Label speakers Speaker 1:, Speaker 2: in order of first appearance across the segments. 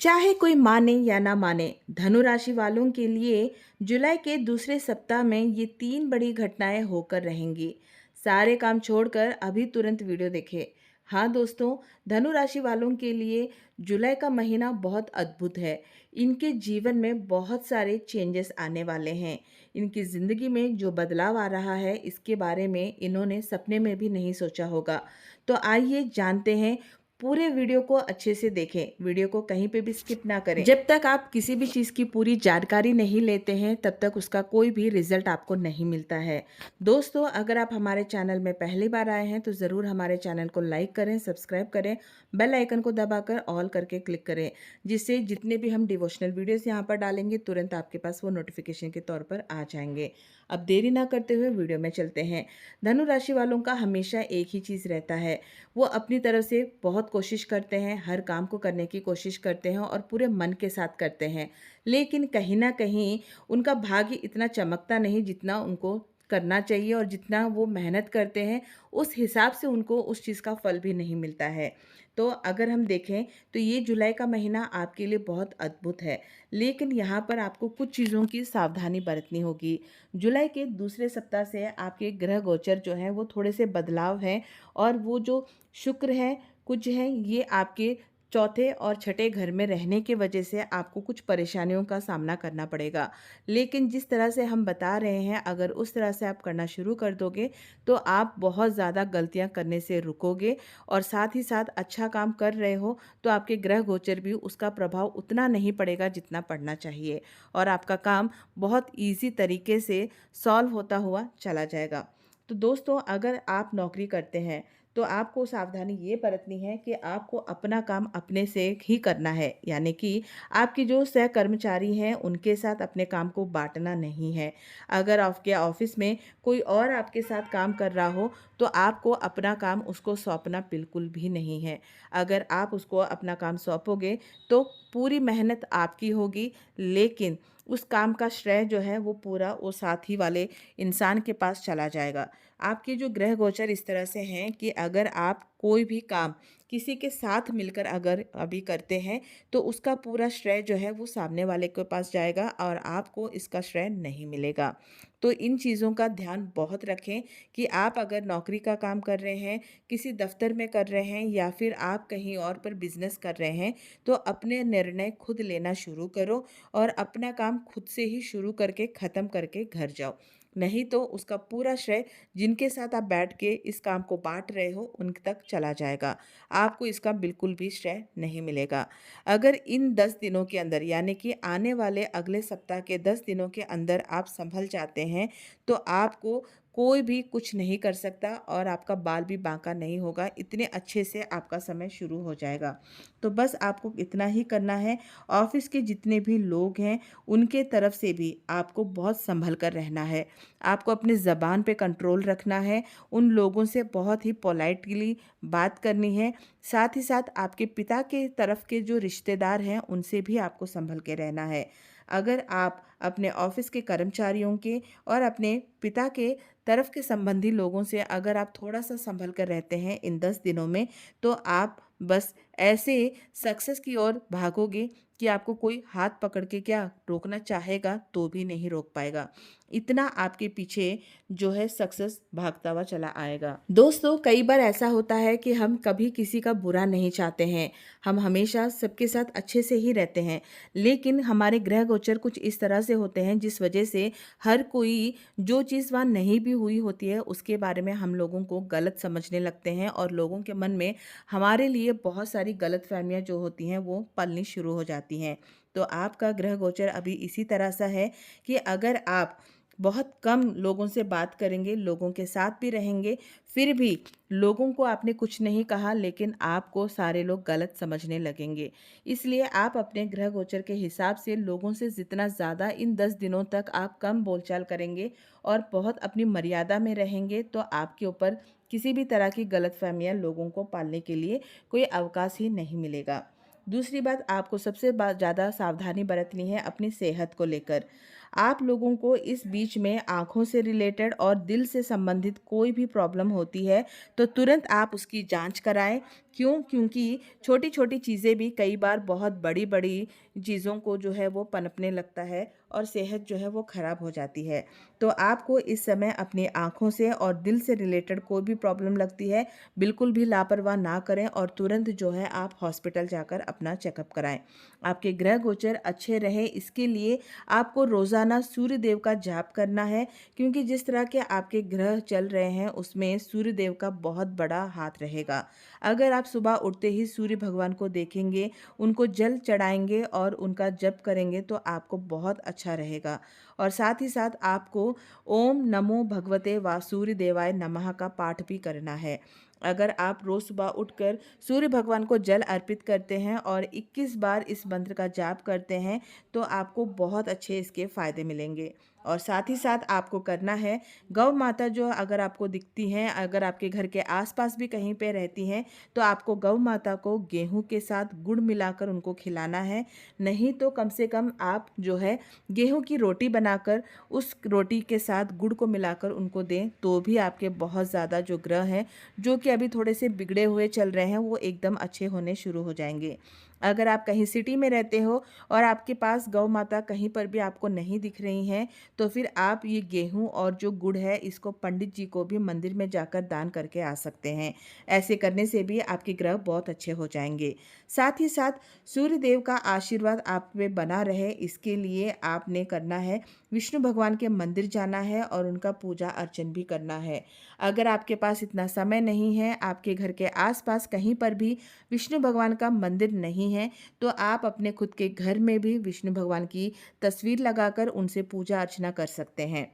Speaker 1: चाहे कोई माने या ना माने, धनु राशि वालों के लिए जुलाई के दूसरे सप्ताह में ये 3 बड़ी घटनाएं होकर रहेंगी। सारे काम छोड़कर अभी तुरंत वीडियो देखें। हाँ दोस्तों, धनु राशि वालों के लिए जुलाई का महीना बहुत अद्भुत है। इनके जीवन में बहुत सारे चेंजेस आने वाले हैं। इनकी ज़िंदगी में जो बदलाव आ रहा है, इसके बारे में इन्होंने सपने में भी नहीं सोचा होगा। तो आइए जानते हैं। पूरे वीडियो को अच्छे से देखें, वीडियो को कहीं पे भी स्किप ना करें। जब तक आप किसी भी चीज़ की पूरी जानकारी नहीं लेते हैं, तब तक उसका कोई भी रिजल्ट आपको नहीं मिलता है। दोस्तों, अगर आप हमारे चैनल में पहली बार आए हैं तो ज़रूर हमारे चैनल को लाइक करें, सब्सक्राइब करें, बेल आइकन को दबाकर ऑल करके क्लिक करें, जिससे जितने भी हम डिवोशनल वीडियोस यहाँ पर डालेंगे तुरंत आपके पास वो नोटिफिकेशन के तौर पर आ जाएंगे। अब देरी ना करते हुए वीडियो में चलते हैं। धनु राशि वालों का हमेशा एक ही चीज़ रहता है, वो अपनी तरफ से बहुत कोशिश करते हैं, हर काम को करने की कोशिश करते हैं और पूरे मन के साथ करते हैं। लेकिन कहीं ना कहीं उनका भाग्य इतना चमकता नहीं जितना उनको करना चाहिए, और जितना वो मेहनत करते हैं उस हिसाब से उनको उस चीज़ का फल भी नहीं मिलता है। तो अगर हम देखें तो ये जुलाई का महीना आपके लिए बहुत अद्भुत है, लेकिन यहाँ पर आपको कुछ चीज़ों की सावधानी बरतनी होगी। जुलाई के दूसरे सप्ताह से आपके ग्रह गोचर जो हैं वो थोड़े से बदलाव हैं, और वो जो शुक्र है, कुछ है, ये आपके चौथे और छठे घर में रहने की वजह से आपको कुछ परेशानियों का सामना करना पड़ेगा। लेकिन जिस तरह से हम बता रहे हैं, अगर उस तरह से आप करना शुरू कर दोगे तो आप बहुत ज़्यादा गलतियां करने से रुकोगे, और साथ ही साथ अच्छा काम कर रहे हो तो आपके ग्रह गोचर भी उसका प्रभाव उतना नहीं पड़ेगा जितना पड़ना चाहिए, और आपका काम बहुत ईजी तरीके से सॉल्व होता हुआ चला जाएगा। तो दोस्तों, अगर आप नौकरी करते हैं तो आपको सावधानी ये बरतनी है कि आपको अपना काम अपने से ही करना है, यानी कि आपके जो सहकर्मचारी हैं उनके साथ अपने काम को बांटना नहीं है। अगर आपके ऑफिस में कोई और आपके साथ काम कर रहा हो तो आपको अपना काम उसको सौंपना बिल्कुल भी नहीं है। अगर आप उसको अपना काम सौंपोगे तो पूरी मेहनत आपकी होगी, लेकिन उस काम का श्रेय जो है वो पूरा वो साथी वाले इंसान के पास चला जाएगा। आपके जो ग्रह गोचर इस तरह से हैं कि अगर आप कोई भी काम किसी के साथ मिलकर अगर अभी करते हैं तो उसका पूरा श्रेय जो है वो सामने वाले के पास जाएगा और आपको इसका श्रेय नहीं मिलेगा। तो इन चीज़ों का ध्यान बहुत रखें कि आप अगर नौकरी का काम कर रहे हैं, किसी दफ्तर में कर रहे हैं, या फिर आप कहीं और पर बिजनेस कर रहे हैं, तो अपने निर्णय खुद लेना शुरू करो और अपना काम खुद से ही शुरू करके ख़त्म करके घर जाओ। नहीं तो उसका पूरा श्रेय जिनके साथ आप बैठ के इस काम को बांट रहे हो उन तक चला जाएगा। आपको इसका बिल्कुल भी श्रेय नहीं मिलेगा। अगर इन 10 दिनों के अंदर, यानी कि आने वाले अगले सप्ताह के 10 दिनों के अंदर आप संभल जाते हैं, तो आपको कोई भी कुछ नहीं कर सकता और आपका बाल भी बांका नहीं होगा। इतने अच्छे से आपका समय शुरू हो जाएगा। तो बस आपको इतना ही करना है। ऑफिस के जितने भी लोग हैं उनके तरफ से भी आपको बहुत संभल कर रहना है। आपको अपने ज़बान पे कंट्रोल रखना है, उन लोगों से बहुत ही पोलाइटली बात करनी है। साथ ही साथ आपके पिता के तरफ के जो रिश्तेदार हैं उनसे भी आपको संभल के रहना है। अगर आप अपने ऑफिस के कर्मचारियों के और अपने पिता के तरफ के संबंधी लोगों से अगर आप थोड़ा सा संभल कर रहते हैं इन 10 दिनों में, तो आप बस ऐसे सक्सेस की ओर भागोगे कि आपको कोई हाथ पकड़ के क्या रोकना चाहेगा तो भी नहीं रोक पाएगा। इतना आपके पीछे जो है सक्सेस भागता हुआ चला आएगा। दोस्तों, कई बार ऐसा होता है कि हम कभी किसी का बुरा नहीं चाहते हैं, हम हमेशा सबके साथ अच्छे से ही रहते हैं, लेकिन हमारे ग्रह गोचर कुछ इस तरह से होते हैं जिस वजह से हर कोई जो चीज़ वहाँ नहीं भी हुई होती है उसके बारे में हम लोगों को गलत समझने लगते हैं, और लोगों के मन में हमारे लिए बहुत सारी गलतफहमियां जो होती हैं वो पलनी शुरू हो जाती हैं। तो आपका ग्रह गोचर अभी इसी तरह सा है कि अगर आप बहुत कम लोगों से बात करेंगे, लोगों के साथ भी रहेंगे, फिर भी लोगों को आपने कुछ नहीं कहा लेकिन आपको सारे लोग गलत समझने लगेंगे। इसलिए आप अपने ग्रह गोचर के हिसाब से लोगों से जितना ज़्यादा इन 10 दिनों तक आप कम बोलचाल करेंगे और बहुत अपनी मर्यादा में रहेंगे, तो आपके ऊपर किसी भी तरह की गलतफहमियां लोगों को पालने के लिए कोई अवकाश ही नहीं मिलेगा। दूसरी बात, आपको सबसे ज़्यादा सावधानी बरतनी है अपनी सेहत को लेकर। आप लोगों को इस बीच में आँखों से रिलेटेड और दिल से संबंधित कोई भी प्रॉब्लम होती है तो तुरंत आप उसकी जाँच कराएँ। क्यों? क्योंकि छोटी-छोटी चीज़ें भी कई बार बहुत बड़ी-बड़ी चीज़ों को जो है वो पनपने लगता है और सेहत जो है वो ख़राब हो जाती है। तो आपको इस समय अपनी आँखों से और दिल से रिलेटेड कोई भी प्रॉब्लम लगती है, बिल्कुल भी लापरवाह ना करें और तुरंत जो है आप हॉस्पिटल जाकर अपना चेकअप कराएँ। आपके ग्रह गोचर अच्छे रहें इसके लिए आपको रोज़ाना सूर्य देव का जाप करना है, क्योंकि जिस तरह के आपके ग्रह चल रहे हैं उसमें सूर्य देव का बहुत बड़ा हाथ रहेगा। अगर आप सुबह उठते ही सूर्य भगवान को देखेंगे, उनको जल चढ़ाएँगे और उनका जप करेंगे तो आपको बहुत अच्छा रहेगा। और साथ ही साथ आपको ओम नमो भगवते वासुदेवाय नमः का पाठ भी करना है। अगर आप रोज़ सुबह उठकर सूर्य भगवान को जल अर्पित करते हैं और 21 बार इस मंत्र का जाप करते हैं तो आपको बहुत अच्छे इसके फ़ायदे मिलेंगे। और साथ ही साथ आपको करना है, गौ माता जो अगर आपको दिखती हैं, अगर आपके घर के आसपास भी कहीं पे रहती हैं तो आपको गौ माता को गेहूं के साथ गुड़ मिलाकर उनको खिलाना है। नहीं तो कम से कम आप जो है गेहूं की रोटी बनाकर उस रोटी के साथ गुड़ को मिलाकर उनको दें तो भी आपके बहुत ज़्यादा जो ग्रह हैं जो कि अभी थोड़े से बिगड़े हुए चल रहे हैं वो एकदम अच्छे होने शुरू हो जाएंगे। अगर आप कहीं सिटी में रहते हो और आपके पास गौ माता कहीं पर भी आपको नहीं दिख रही हैं तो फिर आप ये गेहूं और जो गुड़ है इसको पंडित जी को भी मंदिर में जाकर दान करके आ सकते हैं। ऐसे करने से भी आपके ग्रह बहुत अच्छे हो जाएंगे। साथ ही साथ सूर्य देव का आशीर्वाद आप पे बना रहे इसके लिए आपने करना है, विष्णु भगवान के मंदिर जाना है और उनका पूजा अर्चन भी करना है। अगर आपके पास इतना समय नहीं है, आपके घर के आसपास कहीं पर भी विष्णु भगवान का मंदिर नहीं है तो आप अपने खुद के घर में भी विष्णु भगवान की तस्वीर लगाकर उनसे पूजा अर्चना कर सकते हैं।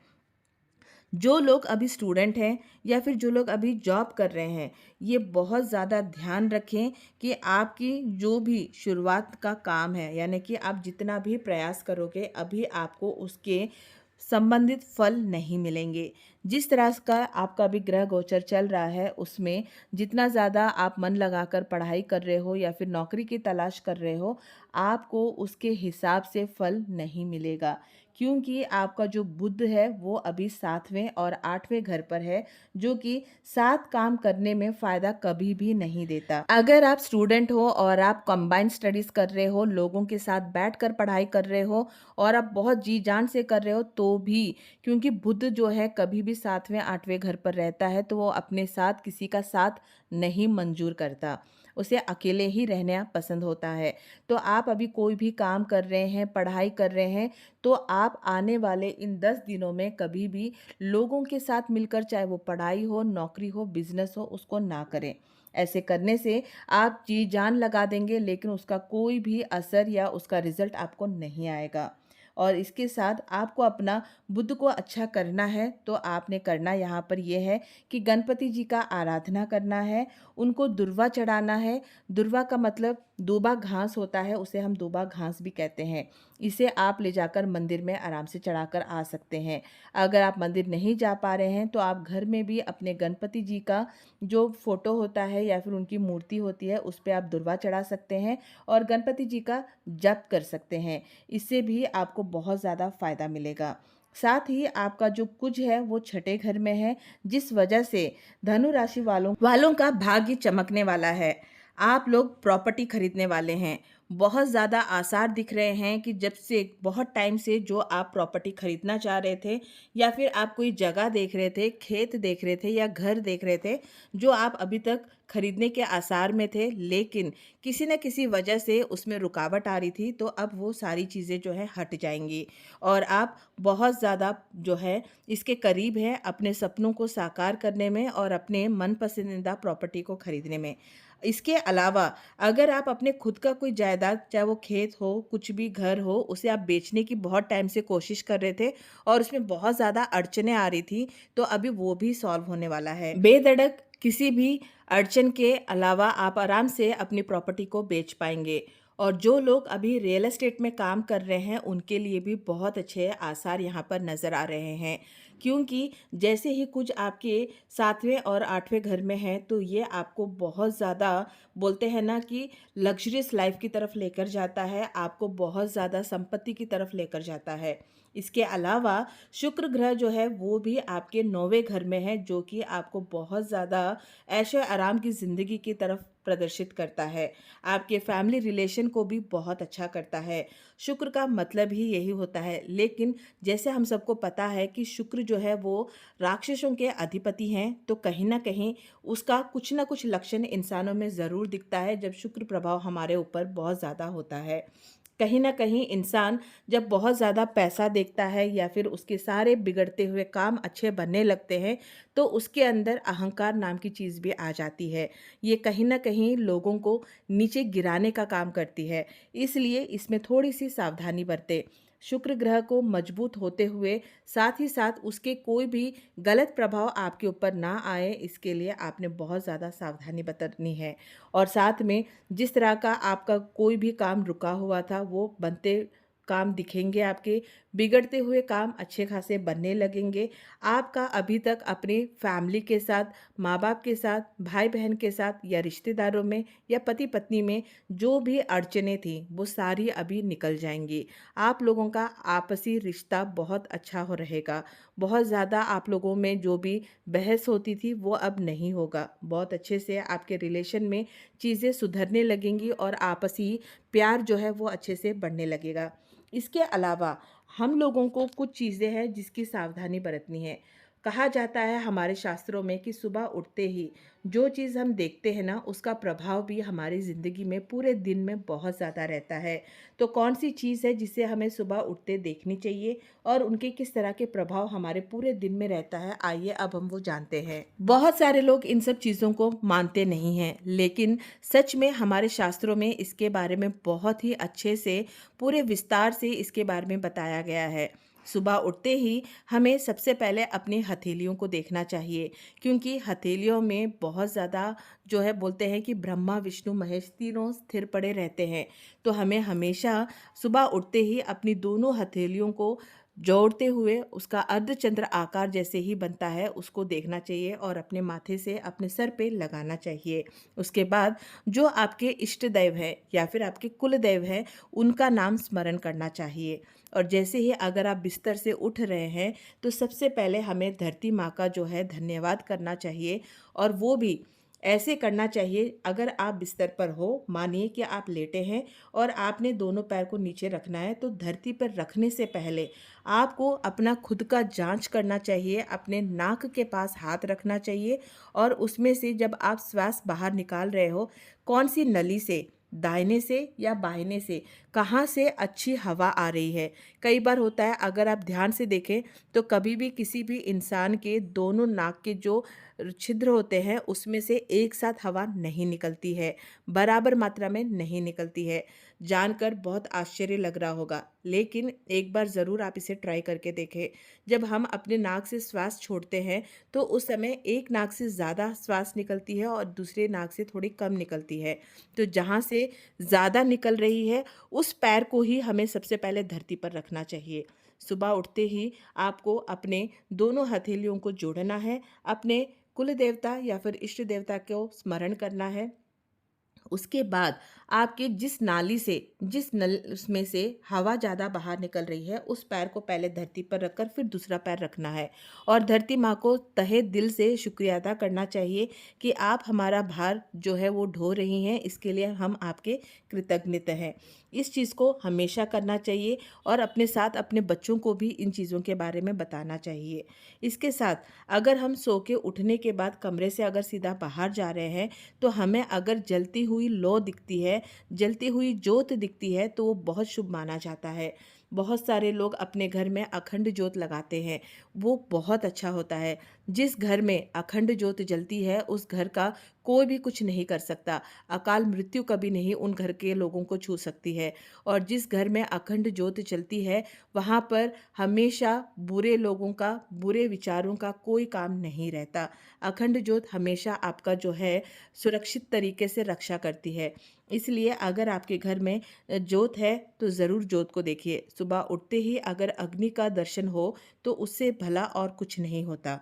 Speaker 1: जो लोग अभी स्टूडेंट हैं या फिर जो लोग अभी जॉब कर रहे हैं, ये बहुत ज़्यादा ध्यान रखें कि आपकी जो भी शुरुआत का काम है, यानी कि आप जितना भी प्रयास करोगे अभी आपको उसके संबंधित फल नहीं मिलेंगे। जिस तरह का आपका भी ग्रह गोचर चल रहा है उसमें जितना ज़्यादा आप मन लगाकर पढ़ाई कर रहे हो या फिर नौकरी की तलाश कर रहे हो, आपको उसके हिसाब से फल नहीं मिलेगा। क्योंकि आपका जो बुध है वो अभी 7वें और 8वें घर पर है, जो कि साथ काम करने में फ़ायदा कभी भी नहीं देता। अगर आप स्टूडेंट हो और आप कंबाइंड स्टडीज़ कर रहे हो, लोगों के साथ बैठकर पढ़ाई कर रहे हो और आप बहुत जी जान से कर रहे हो तो भी, क्योंकि बुध जो है कभी भी 7वें 8वें घर पर रहता है तो वो अपने साथ किसी का साथ नहीं मंजूर करता, उसे अकेले ही रहना पसंद होता है। तो आप अभी कोई भी काम कर रहे हैं, पढ़ाई कर रहे हैं तो आप आने वाले इन 10 दिनों में कभी भी लोगों के साथ मिलकर, चाहे वो पढ़ाई हो, नौकरी हो, बिजनेस हो, उसको ना करें। ऐसे करने से आप जी जान लगा देंगे लेकिन उसका कोई भी असर या उसका रिजल्ट आपको नहीं आएगा। और इसके साथ आपको अपना बुद्ध को अच्छा करना है तो आपने करना यहाँ पर यह है कि गणपति जी का आराधना करना है, उनको दुर्वा चढ़ाना है। दुर्वा का मतलब दूबा घास होता है, उसे हम दूबा घास भी कहते हैं। इसे आप ले जाकर मंदिर में आराम से चढ़ाकर आ सकते हैं। अगर आप मंदिर नहीं जा पा रहे हैं तो आप घर में भी अपने गणपति जी का जो फोटो होता है या फिर उनकी मूर्ति होती है उस पे आप दुर्वा चढ़ा सकते हैं और गणपति जी का जप कर सकते हैं। इससे भी आपको बहुत ज़्यादा फायदा मिलेगा। साथ ही आपका जो कुज है वो छठे घर में है, जिस वजह से धनु राशि वालों का भाग्य चमकने वाला है। आप लोग प्रॉपर्टी खरीदने वाले हैं। बहुत ज़्यादा आसार दिख रहे हैं कि जब से बहुत टाइम से जो आप प्रॉपर्टी खरीदना चाह रहे थे या फिर आप कोई जगह देख रहे थे, खेत देख रहे थे या घर देख रहे थे, जो आप अभी तक खरीदने के आसार में थे लेकिन किसी न किसी वजह से उसमें रुकावट आ रही थी, तो अब वो सारी चीज़ें जो है हट जाएंगी और आप बहुत ज़्यादा जो है इसके करीब हैं अपने सपनों को साकार करने में और अपने मन पसंदीदा प्रॉपर्टी को खरीदने में। इसके अलावा अगर आप अपने खुद का कोई जायदाद, चाहे वो खेत हो, कुछ भी घर हो, उसे आप बेचने की बहुत टाइम से कोशिश कर रहे थे और उसमें बहुत ज़्यादा अड़चनें आ रही थी, तो अभी वो भी सॉल्व होने वाला है। बेधड़क किसी भी अड़चन के अलावा आप आराम से अपनी प्रॉपर्टी को बेच पाएंगे। और जो लोग अभी रियल एस्टेट में काम कर रहे हैं उनके लिए भी बहुत अच्छे आसार यहाँ पर नज़र आ रहे हैं, क्योंकि जैसे ही कुछ आपके 7वें और 8वें घर में है, तो ये आपको बहुत ज़्यादा बोलते हैं ना कि लग्ज़रियस लाइफ़ की तरफ लेकर जाता है, आपको बहुत ज़्यादा संपत्ति की तरफ लेकर जाता है। इसके अलावा शुक्र ग्रह जो है वो भी आपके 9वें घर में है, जो कि आपको बहुत ज़्यादा ऐशो-आराम की ज़िंदगी की तरफ प्रदर्शित करता है। आपके फैमिली रिलेशन को भी बहुत अच्छा करता है। शुक्र का मतलब ही यही होता है, लेकिन जैसे हम सबको पता है कि शुक्र जो है वो राक्षसों के अधिपति हैं, तो कहीं न कहीं उसका कुछ न कुछ लक्षण इंसानों में ज़रूर दिखता है जब शुक्र प्रभाव हमारे ऊपर बहुत ज़्यादा होता है। कहीं न कहीं इंसान जब बहुत ज़्यादा पैसा देखता है या फिर उसके सारे बिगड़ते हुए काम अच्छे बनने लगते हैं, तो उसके अंदर अहंकार नाम की चीज़ भी आ जाती है। ये कहीं न कहीं लोगों को नीचे गिराने का काम करती है, इसलिए इसमें थोड़ी-सी सावधानी बरतें। शुक्र ग्रह को मजबूत होते हुए साथ ही साथ उसके कोई भी गलत प्रभाव आपके ऊपर ना आए, इसके लिए आपने बहुत ज़्यादा सावधानी बरतनी है। और साथ में जिस तरह का आपका कोई भी काम रुका हुआ था, वो बनते काम दिखेंगे आपके, बिगड़ते हुए काम अच्छे खासे बनने लगेंगे। आपका अभी तक अपनी फैमिली के साथ, माँ-बाप के साथ, भाई-बहन के साथ या रिश्तेदारों में या पति-पत्नी में जो भी अड़चनें थीं, वो सारी अभी निकल जाएँगी। आप लोगों का आपसी रिश्ता बहुत अच्छा हो रहेगा। बहुत ज़्यादा आप लोगों में जो भी बहस होती थी, वो अब नहीं होगा। बहुत अच्छे से आपके रिलेशन में चीज़ें सुधरने लगेंगी और आपसी प्यार जो है वो अच्छे से बढ़ने लगेगा। इसके अलावा हम लोगों को कुछ चीज़ें हैं जिसकी सावधानी बरतनी है। कहा जाता है हमारे शास्त्रों में कि सुबह उठते ही जो चीज़ हम देखते हैं ना, उसका प्रभाव भी हमारी ज़िंदगी में पूरे दिन में बहुत ज़्यादा रहता है। तो कौन सी चीज़ है जिसे हमें सुबह उठते देखनी चाहिए और उनके किस तरह के प्रभाव हमारे पूरे दिन में रहता है, आइए अब हम वो जानते हैं। बहुत सारे लोग इन सब चीज़ों को मानते नहीं हैं, लेकिन सच में हमारे शास्त्रों में इसके बारे में बहुत ही अच्छे से पूरे विस्तार से इसके बारे में बताया गया है। सुबह उठते ही हमें सबसे पहले अपनी हथेलियों को देखना चाहिए, क्योंकि हथेलियों में बहुत ज़्यादा जो है बोलते हैं कि ब्रह्मा विष्णु महेश तीनों स्थिर पड़े रहते हैं। तो हमें हमेशा सुबह उठते ही अपनी दोनों हथेलियों को जोड़ते हुए उसका अर्धचंद्र आकार जैसे ही बनता है उसको देखना चाहिए और अपने माथे से अपने सर पे लगाना चाहिए। उसके बाद जो आपके इष्ट देव है या फिर आपके कुल देव है, उनका नाम स्मरण करना चाहिए। और जैसे ही अगर आप बिस्तर से उठ रहे हैं, तो सबसे पहले हमें धरती माँ का जो है धन्यवाद करना चाहिए, और वो भी ऐसे करना चाहिए अगर आप बिस्तर पर हो, मानिए कि आप लेटे हैं और आपने दोनों पैर को नीचे रखना है, तो धरती पर रखने से पहले आपको अपना खुद का जांच करना चाहिए, अपने नाक के पास हाथ रखना चाहिए और उसमें से जब आप श्वास बाहर निकाल रहे हो, कौन सी नली से, दाहिने से या बाहिने से, कहाँ से अच्छी हवा आ रही है। कई बार होता है अगर आप ध्यान से देखें तो कभी भी किसी भी इंसान के दोनों नाक के जो छिद्र होते हैं उसमें से एक साथ हवा नहीं निकलती है, बराबर मात्रा में नहीं निकलती है। जानकर बहुत आश्चर्य लग रहा होगा, लेकिन एक बार ज़रूर आप इसे ट्राई करके देखें। जब हम अपने नाक से श्वास छोड़ते हैं तो उस समय एक नाक से ज़्यादा श्वास निकलती है और दूसरे नाक से थोड़ी कम निकलती है। तो जहाँ से ज़्यादा निकल रही है उस पैर को ही हमें सबसे पहले धरती पर रखना चाहिए। सुबह उठते ही आपको अपने दोनों हथेलियों को जोड़ना है, अपने कुल देवता या फिर इष्ट देवता को स्मरण करना है। उसके बाद आपके जिस नाली से, जिस नल उसमें से हवा ज़्यादा बाहर निकल रही है, उस पैर को पहले धरती पर रखकर फिर दूसरा पैर रखना है और धरती माँ को तहे दिल से शुक्रिया अदा करना चाहिए कि आप हमारा भार जो है वो ढो रही हैं, इसके लिए हम आपके कृतज्ञ हैं। इस चीज़ को हमेशा करना चाहिए और अपने साथ अपने बच्चों को भी इन चीज़ों के बारे में बताना चाहिए। इसके साथ अगर हम सो के उठने के बाद कमरे से अगर सीधा बाहर जा रहे हैं, तो हमें अगर जलती हुई लौ दिखती है, जलती हुई जोत दिखती है, तो वो बहुत शुभ माना जाता है। बहुत सारे लोग अपने घर में अखंड जोत लगाते हैं, वो बहुत अच्छा होता है। जिस घर में अखंड जोत जलती है उस घर का कोई भी कुछ नहीं कर सकता, अकाल मृत्यु कभी नहीं उन घर के लोगों को छू सकती है। और जिस घर में अखंड ज्योत चलती है वहाँ पर हमेशा बुरे लोगों का, बुरे विचारों का कोई काम नहीं रहता। अखंड ज्योत हमेशा आपका जो है सुरक्षित तरीके से रक्षा करती है। इसलिए अगर आपके घर में जोत है तो ज़रूर जोत को देखिए। सुबह उठते ही अगर अग्नि का दर्शन हो तो उससे भला और कुछ नहीं होता।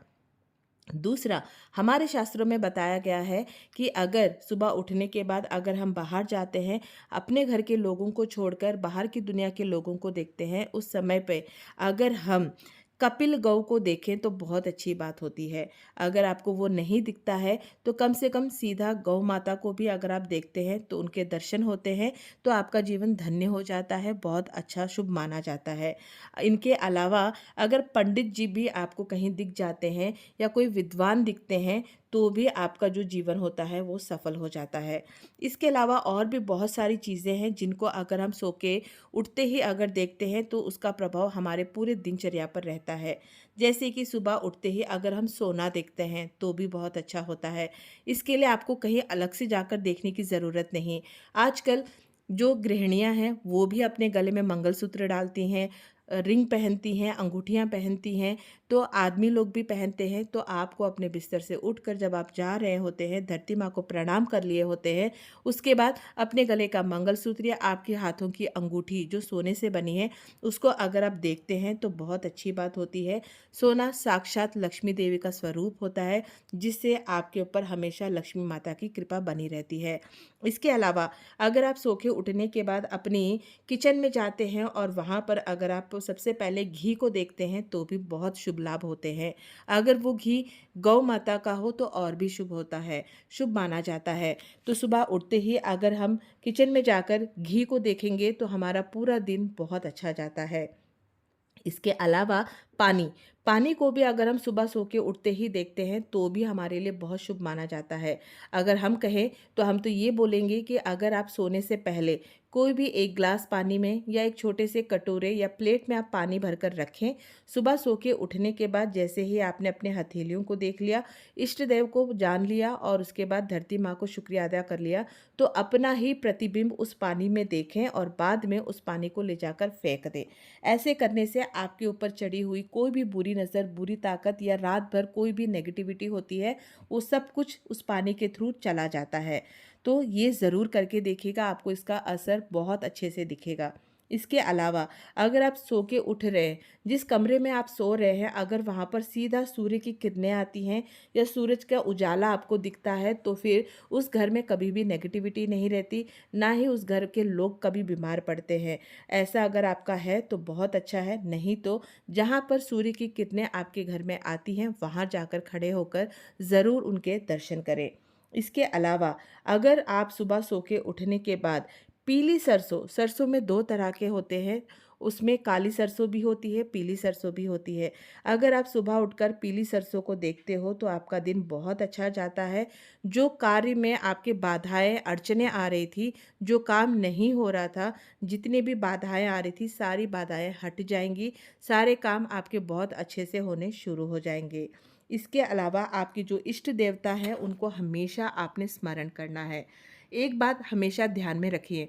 Speaker 1: दूसरा, हमारे शास्त्रों में बताया गया है कि अगर सुबह उठने के बाद अगर हम बाहर जाते हैं, अपने घर के लोगों को छोड़कर बाहर की दुनिया के लोगों को देखते हैं, उस समय पे अगर हम कपिल गौ को देखें तो बहुत अच्छी बात होती है। अगर आपको वो नहीं दिखता है तो कम से कम सीधा गौ माता को भी अगर आप देखते हैं तो उनके दर्शन होते हैं, तो आपका जीवन धन्य हो जाता है, बहुत अच्छा शुभ माना जाता है। इनके अलावा अगर पंडित जी भी आपको कहीं दिख जाते हैं या कोई विद्वान दिखते हैं तो भी आपका जो जीवन होता है वो सफल हो जाता है। इसके अलावा और भी बहुत सारी चीज़ें हैं जिनको अगर हम सो के उठते ही अगर देखते हैं तो उसका प्रभाव हमारे पूरे दिनचर्या पर रहता है। जैसे कि सुबह उठते ही अगर हम सोना देखते हैं तो भी बहुत अच्छा होता है। इसके लिए आपको कहीं अलग से जाकर देखने की ज़रूरत नहीं। आजकल जो गृहिणियां हैं वो भी अपने गले में मंगलसूत्र डालती हैं, रिंग पहनती हैं, अंगूठियां पहनती हैं, तो आदमी लोग भी पहनते हैं। तो आपको अपने बिस्तर से उठकर जब आप जा रहे होते हैं, धरती माँ को प्रणाम कर लिए होते हैं, उसके बाद अपने गले का मंगलसूत्र या आपके हाथों की अंगूठी जो सोने से बनी है उसको अगर आप देखते हैं तो बहुत अच्छी बात होती है। सोना साक्षात लक्ष्मी देवी का स्वरूप होता है, जिससे आपके ऊपर हमेशा लक्ष्मी माता की कृपा बनी रहती है। इसके अलावा अगर आप सो के उठने के बाद अपनी किचन में जाते हैं और वहाँ पर अगर आप सबसे पहले घी को देखते हैं तो भी बहुत शुभ लाभ होते हैं। अगर वो घी गौ माता का हो तो और भी शुभ होता है, शुभ माना जाता है। तो सुबह उठते ही अगर हम किचन में जाकर घी को देखेंगे तो हमारा पूरा दिन बहुत अच्छा जाता है। इसके अलावा पानी, पानी को भी अगर हम सुबह सो के उठते ही देखते हैं तो भी हमारे लिए बहुत शुभ माना जाता है। अगर हम कहें तो हम तो ये बोलेंगे कि अगर आप सोने से पहले कोई भी एक ग्लास पानी में या एक छोटे से कटोरे या प्लेट में आप पानी भरकर रखें, सुबह सो के उठने के बाद जैसे ही आपने अपने हथेलियों को देख लिया, इष्ट देव को जान लिया और उसके बाद धरती माँ को शुक्रिया अदा कर लिया, तो अपना ही प्रतिबिंब उस पानी में देखें और बाद में उस पानी को ले जाकर फेंक दें। ऐसे करने से आपके ऊपर चढ़ी हुई कोई भी बुरी नज़र, बुरी ताकत या रात भर कोई भी नेगेटिविटी होती है, वो सब कुछ उस पानी के थ्रू चला जाता है। तो ये ज़रूर करके देखिएगा, आपको इसका असर बहुत अच्छे से दिखेगा। इसके अलावा अगर आप सो के उठ रहे हैं, जिस कमरे में आप सो रहे हैं अगर वहाँ पर सीधा सूर्य की किरणें आती हैं या सूरज का उजाला आपको दिखता है तो फिर उस घर में कभी भी नेगेटिविटी नहीं रहती, ना ही उस घर के लोग कभी बीमार पड़ते हैं। ऐसा अगर आपका है तो बहुत अच्छा है, नहीं तो जहाँ पर सूर्य की किरणें आपके घर में आती हैं वहाँ जाकर खड़े होकर ज़रूर उनके दर्शन करें। इसके अलावा अगर आप सुबह सो के उठने के बाद पीली सरसों, सरसों में 2 तरह के होते हैं, उसमें काली सरसों भी होती है, पीली सरसों भी होती है। अगर आप सुबह उठकर पीली सरसों को देखते हो तो आपका दिन बहुत अच्छा जाता है। जो कार्य में आपके बाधाएँ, अड़चनें आ रही थी, जो काम नहीं हो रहा था, जितनी भी बाधाएँ आ रही थी, सारी बाधाएँ हट जाएँगी, सारे काम आपके बहुत अच्छे से होने शुरू हो जाएँगे। इसके अलावा आपके जो इष्ट देवता हैं, उनको हमेशा आपने स्मरण करना है। एक बात हमेशा ध्यान में रखिए,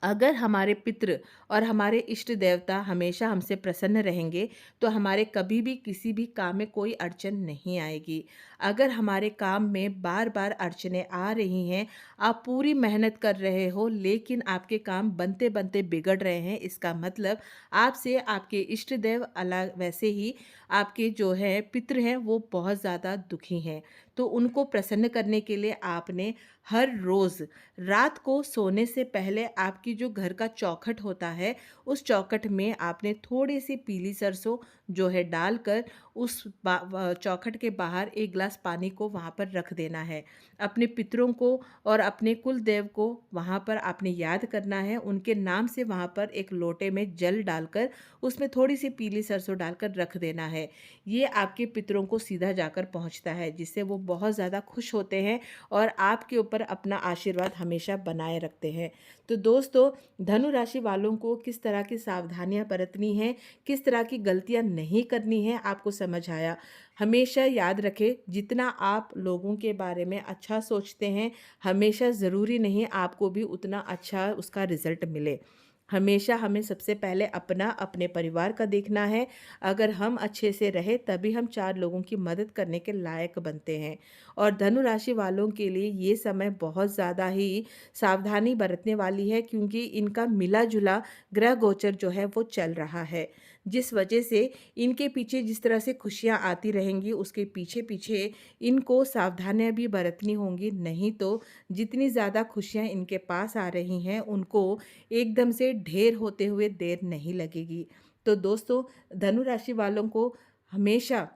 Speaker 1: अगर हमारे पितृ और हमारे इष्ट देवता हमेशा हमसे प्रसन्न रहेंगे तो हमारे कभी भी किसी भी काम में कोई अड़चन नहीं आएगी। अगर हमारे काम में बार बार अड़चनें आ रही हैं, आप पूरी मेहनत कर रहे हो लेकिन आपके काम बनते बनते बिगड़ रहे हैं, इसका मतलब आपसे आपके इष्ट देव अलग, वैसे ही आपके जो है पितृ हैं वो बहुत ज़्यादा दुखी हैं। तो उनको प्रसन्न करने के लिए आपने हर रोज़ रात को सोने से पहले आपकी जो घर का चौखट होता है, उस चौखट में आपने थोड़ी सी पीली सरसों जो है डालकर उस चौखट के बाहर एक गिलास पानी को वहाँ पर रख देना है। अपने पितरों को और अपने कुल देव को वहाँ पर आपने याद करना है, उनके नाम से वहाँ पर एक लोटे में जल डालकर उसमें थोड़ी सी पीली सरसों डालकर रख देना है। ये आपके पितरों को सीधा जाकर पहुँचता है, जिससे वो बहुत ज़्यादा खुश होते हैं और आपके ऊपर अपना आशीर्वाद हमेशा बनाए रखते हैं। तो दोस्तों, धनु राशि वालों को किस तरह की सावधानियां बरतनी हैं, किस तरह की गलतियां नहीं करनी है, आपको समझ आया। हमेशा याद रखें, जितना आप लोगों के बारे में अच्छा सोचते हैं, हमेशा ज़रूरी नहीं आपको भी उतना अच्छा उसका रिजल्ट मिले। हमेशा हमें सबसे पहले अपना, अपने परिवार का देखना है। अगर हम अच्छे से रहे तभी हम 4 लोगों की मदद करने के लायक बनते हैं। और धनु राशि वालों के लिए ये समय बहुत ज़्यादा ही सावधानी बरतने वाली है, क्योंकि इनका मिला-जुला ग्रह गोचर जो है वो चल रहा है। जिस वजह से इनके पीछे जिस तरह से खुशियाँ आती रहेंगी, उसके पीछे-पीछे इनको सावधानियाँ भी बरतनी होंगी, नहीं तो जितनी ज़्यादा खुशियाँ इनके पास आ रही हैं, उनको एकदम से ढेर होते हुए देर नहीं लगेगी। तो दोस्तों, धनु राशि वालों को हमेशा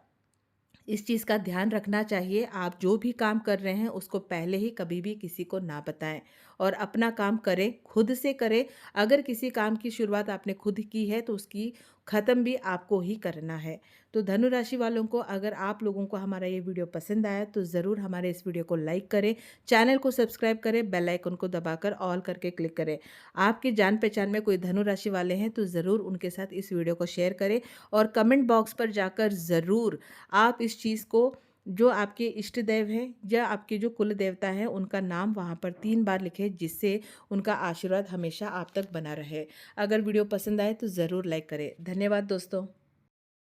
Speaker 1: इस चीज़ का ध्यान रखना चाहिए, आप जो भी काम कर रहे हैं उसको पहले ही कभी भी किसी को ना बताएं और अपना काम करें, खुद से करें। अगर किसी काम की शुरुआत आपने खुद की है तो उसकी ख़त्म भी आपको ही करना है। तो धनु राशि वालों को, अगर आप लोगों को हमारा ये वीडियो पसंद आया तो ज़रूर हमारे इस वीडियो को लाइक करें, चैनल को सब्सक्राइब करें, बेल आइकन को दबाकर ऑल करके क्लिक करें। आपकी जान पहचान में कोई धनु राशि वाले हैं तो ज़रूर उनके साथ इस वीडियो को शेयर करें और कमेंट बॉक्स पर जाकर ज़रूर आप इस चीज़ को, जो आपके इष्ट देव हैं या आपके जो कुल देवता हैं, उनका नाम वहाँ पर 3 बार लिखें, जिससे उनका आशीर्वाद हमेशा आप तक बना रहे। अगर वीडियो पसंद आए तो ज़रूर लाइक करें। धन्यवाद दोस्तों।